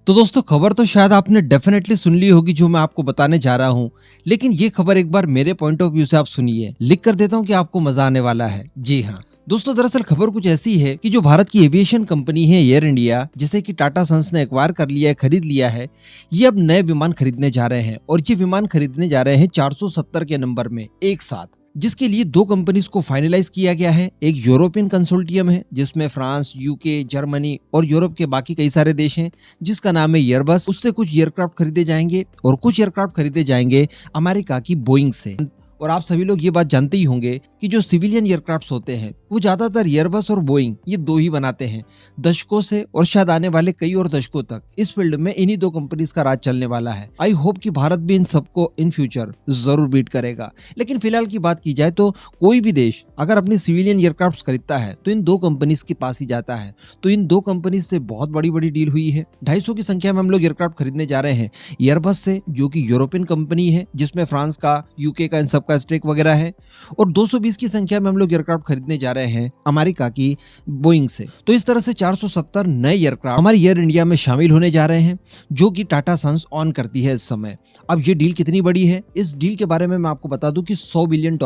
तो दोस्तों खबर तो शायद आपने डेफिनेटली सुन ली होगी जो मैं आपको बताने जा रहा हूँ, लेकिन ये खबर एक बार मेरे पॉइंट ऑफ व्यू से आप सुनिए। लिख कर देता हूँ कि आपको मजा आने वाला है। जी हाँ दोस्तों, दरअसल खबर कुछ ऐसी है कि जो भारत की एविएशन कंपनी है एयर इंडिया, जिसे कि टाटा सन्स ने एक्वायर कर लिया है, खरीद लिया है, ये अब नए विमान खरीदने जा रहे हैं और ये विमान खरीदने जा रहे हैं 470 के नंबर में एक साथ, जिसके लिए दो कंपनीज को फाइनलाइज किया गया है। एक यूरोपियन कंसोर्टियम है जिसमें फ्रांस, यूके, जर्मनी और यूरोप के बाकी कई सारे देश हैं, जिसका नाम है एयरबस। उससे कुछ एयरक्राफ्ट खरीदे जाएंगे और कुछ एयरक्राफ्ट खरीदे जाएंगे अमेरिका की बोइंग से। और आप सभी लोग ये बात जानते ही होंगे कि जो सिविलियन एयरक्राफ्ट होते हैं वो ज्यादातर एयरबस और बोइंग ये दो ही बनाते हैं। दशकों से और शायद आने वाले कई और दशकों तक इस फील्ड में इन्हीं दो कंपनीज का राज चलने वाला है। आई होप कि भारत भी इन सबको इन फ्यूचर जरूर बीट करेगा। लेकिन फिलहाल की बात की जाए तो कोई भी देश अगर अपनी सिविलियन एयरक्राफ्ट खरीदता है तो इन दो कंपनीज के पास ही जाता है। तो इन दो कंपनीज से बहुत बड़ी बड़ी डील हुई है। 250 की संख्या में हम लोग एयरक्राफ्ट खरीदने जा रहे हैं एयरबस से, जो कि यूरोपियन कंपनी है जिसमें फ्रांस का, यूके का, इन सब का स्टेक वगैरह है। और 220 की संख्या में हम लोग एयरक्राफ्ट खरीदने जा रहे हैं अमेरिका की बोइंग से। तो इस तरह से 470 नए एयरक्राफ्ट हमारी एयर इंडिया में शामिल होने जा रहे हैं, जो कि टाटा सन्स ऑन करती है इस समय। अब ये डील कितनी बड़ी है, इस डील के बारे में मैं आपको बता दूं कि $100 बिलियन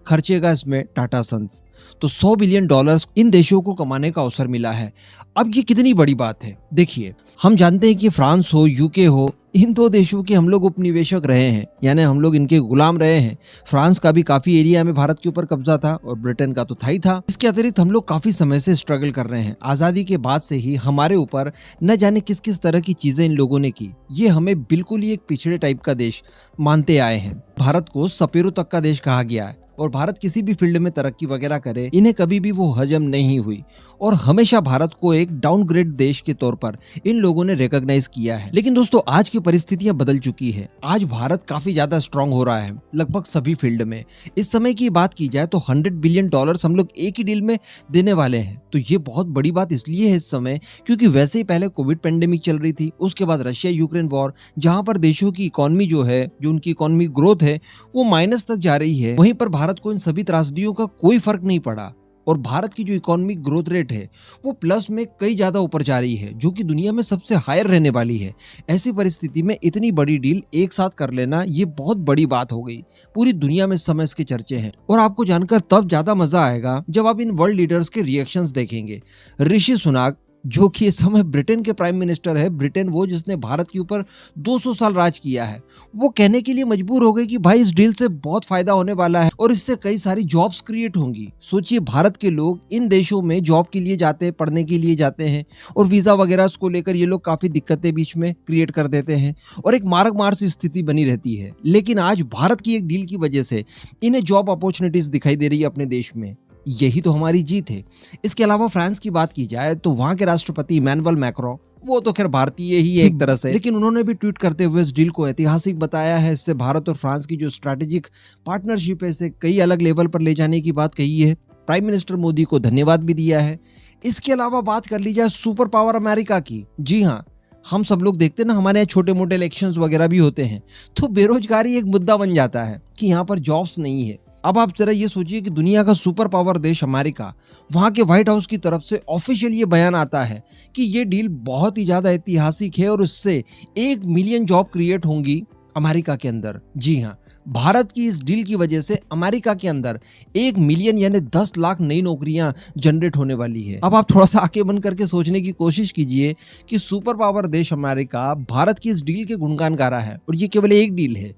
खर्चेगा इसमें टाटा सन्स। तो $100 बिलियन इन देशों को कमाने का अवसर मिला है। अब ये कितनी बड़ी बात है, देखिए हम जानते हैं कि फ्रांस हो, यूके हो, इन दो देशों के हम लोग उपनिवेशक रहे हैं, यानी हम लोग इनके गुलाम रहे हैं। फ्रांस का भी काफी एरिया में भारत के ऊपर कब्जा था और ब्रिटेन का तो था ही था। इसके अतिरिक्त हम लोग काफी समय से स्ट्रगल कर रहे हैं। आजादी के बाद से ही हमारे ऊपर न जाने किस किस तरह की चीजें इन लोगों ने की। ये हमें बिल्कुल ही एक पिछड़े टाइप का देश मानते आए हैं। भारत को सपेरों तक का देश कहा गया है और भारत किसी भी फील्ड में तरक्की वगैरह करे, इन्हें कभी भी वो हजम नहीं हुई और हमेशा भारत को एक डाउनग्रेड देश के तौर पर इन लोगों ने रिकॉग्नाइज किया है। लेकिन दोस्तों आज की परिस्थितियां बदल चुकी है। आज भारत काफी ज्यादा स्ट्रांग हो रहा है लगभग सभी फील्ड में। इस समय की बात की जाए तो $100 बिलियन हम लोग एक ही डील में देने वाले हैं। तो ये बहुत बड़ी बात इसलिए है इस समय क्योंकि वैसे ही पहले कोविड पेंडेमिक चल रही थी, उसके बाद रशिया यूक्रेन वॉर, जहां पर देशों की इकोनॉमी जो है, जो उनकी इकोनॉमी ग्रोथ है वो माइनस तक जा रही है। वहीं पर भारत को इन सभी त्रासदियों का कोई फर्क नहीं पड़ा और भारत की जो इकोनॉमिक ग्रोथ रेट है वो प्लस में कई ज्यादा ऊपर जा रही है, जो कि दुनिया में सबसे हायर रहने वाली है। ऐसी परिस्थिति में इतनी बड़ी डील एक साथ कर लेना ये बहुत बड़ी बात हो गई। पूरी दुनिया में इस समय इसके चर्चे हैं और आपको जानकर तब ज्यादा मजा आएगा जब आप इन वर्ल्ड लीडर्स के रिएक्शंस देखेंगे। ऋषि सुनाक, जो कि इस समय ब्रिटेन के प्राइम मिनिस्टर है, ब्रिटेन वो जिसने भारत के ऊपर 200 साल राज किया है, वो कहने के लिए मजबूर हो गए कि भाई इस डील से बहुत फायदा होने वाला है और इससे कई सारी जॉब्स क्रिएट होंगी। सोचिए भारत के लोग इन देशों में जॉब के लिए जाते हैं, पढ़ने के लिए जाते हैं और वीजा वगैरह को लेकर ये लोग काफी दिक्कतें बीच में क्रिएट कर देते हैं और एक मार्ग मार सी स्थिति बनी रहती है। लेकिन आज भारत की एक डील की वजह से इन्हें जॉब अपॉर्चुनिटीज दिखाई दे रही है अपने देश में। यही तो हमारी जीत है। इसके अलावा फ्रांस की बात की जाए तो वहां के राष्ट्रपति इमैनुअल मैक्रों, वो तो खैर भारतीय ही है एक तरह से, लेकिन उन्होंने भी ट्वीट करते हुए इस डील को ऐतिहासिक बताया है। इससे भारत और फ्रांस की जो स्ट्रैटेजिक पार्टनरशिप है इसे कई अलग लेवल पर ले जाने की बात कही है। प्राइम मिनिस्टर मोदी को धन्यवाद भी दिया है। इसके अलावा बात कर ली जाए सुपर पावर अमेरिका की। जी हाँ, हम सब लोग देखते हैं ना, हमारे यहाँ छोटे मोटे इलेक्शंस वगैरह भी होते हैं तो बेरोजगारी एक मुद्दा बन जाता है कि यहाँ पर जॉब्स नहीं है। अब आप जरा ये सोचिए कि दुनिया का सुपर पावर देश अमेरिका, वहां के व्हाइट हाउस की तरफ से ऑफिशियल ये बयान आता है कि ये डील बहुत ही ज्यादा ऐतिहासिक है और इससे 1 मिलियन जॉब क्रिएट होंगी अमेरिका के अंदर। जी हाँ, भारत की इस डील की वजह से अमेरिका के अंदर 1 मिलियन यानी 10 लाख नई नौकरियां जनरेट होने वाली है। अब आप थोड़ा सा आंखें बंद करके सोचने की कोशिश कीजिए कि सुपर पावर देश अमेरिका भारत की इस डील के गुणगान गा रहा है और ये केवल एक डील है।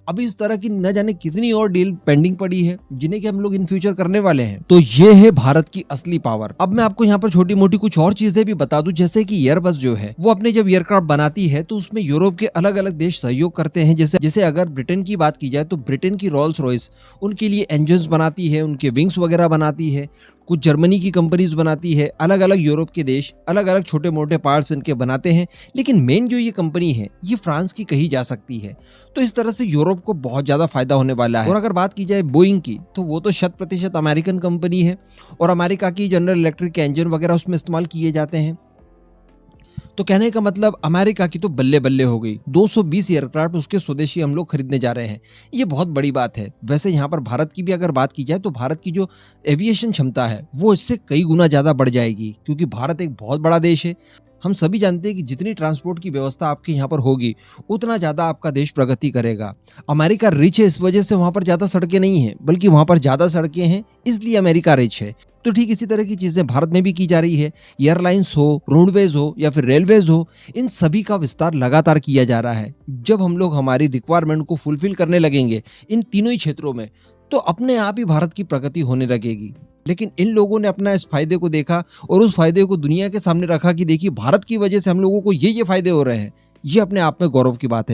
अभी इस तरह की न जाने कितनी और डील पेंडिंग पड़ी है जिन्हें कि हम लोग इन फ्यूचर करने वाले हैं। तो ये है भारत की असली पावर। अब मैं आपको यहाँ पर छोटी मोटी कुछ और चीजें भी बता दूं, जैसे कि एयरबस जो है वो अपने जब एयरक्राफ्ट बनाती है तो उसमें यूरोप के अलग अलग देश सहयोग करते हैं। जैसे अगर ब्रिटेन की बात की जाए तो ब्रिटेन की रोल्स रॉयस उनके लिए इंजन्स बनाती है, उनके विंग्स वगैरह बनाती है। कुछ जर्मनी की कंपनीज बनाती है। अलग अलग यूरोप के देश अलग अलग छोटे मोटे पार्ट्स इनके बनाते हैं, लेकिन मेन जो ये कंपनी है ये फ्रांस की कही जा सकती है। तो इस तरह से यूरोप को बहुत ज्यादा फायदा होने वाला है। और अगर बात की जाए बोइंग की तो वो तो 100% अमेरिकन कंपनी है और अमेरिका की जनरल इलेक्ट्रिक के इंजन वगैरह उसमें इस्तेमाल किए जाते हैं। तो कहने का मतलब अमेरिका की तो बल्ले बल्ले हो गई। 220 एयरक्राफ्ट उसके स्वदेशी हम लोग खरीदने जा रहे हैं, ये बहुत बड़ी बात है। वैसे यहाँ पर भारत की भी अगर बात की जाए तो भारत की जो एविएशन क्षमता है वो इससे कई गुना ज्यादा बढ़ जाएगी, क्योंकि भारत एक बहुत बड़ा देश है। हम सभी जानते हैं कि जितनी ट्रांसपोर्ट की व्यवस्था आपके यहाँ पर होगी उतना ज़्यादा आपका देश प्रगति करेगा। अमेरिका रिच है इस वजह से वहाँ पर ज़्यादा सड़कें नहीं हैं, बल्कि वहाँ पर ज़्यादा सड़कें हैं इसलिए अमेरिका रिच है। तो ठीक इसी तरह की चीज़ें भारत में भी की जा रही है। एयरलाइंस हो, रोडवेज हो या फिर रेलवेज हो, इन सभी का विस्तार लगातार किया जा रहा है। जब हम लोग हमारी रिक्वायरमेंट को फुलफिल करने लगेंगे इन तीनों ही क्षेत्रों में, तो अपने आप ही भारत की प्रगति होने लगेगी। लेकिन इन लोगों ने अपना इस फायदे को देखा और उस फायदे को दुनिया के सामने रखा कि देखिए भारत की वजह से हम लोगों को ये फायदे हो रहे हैं। ये अपने आप में गौरव की बात है।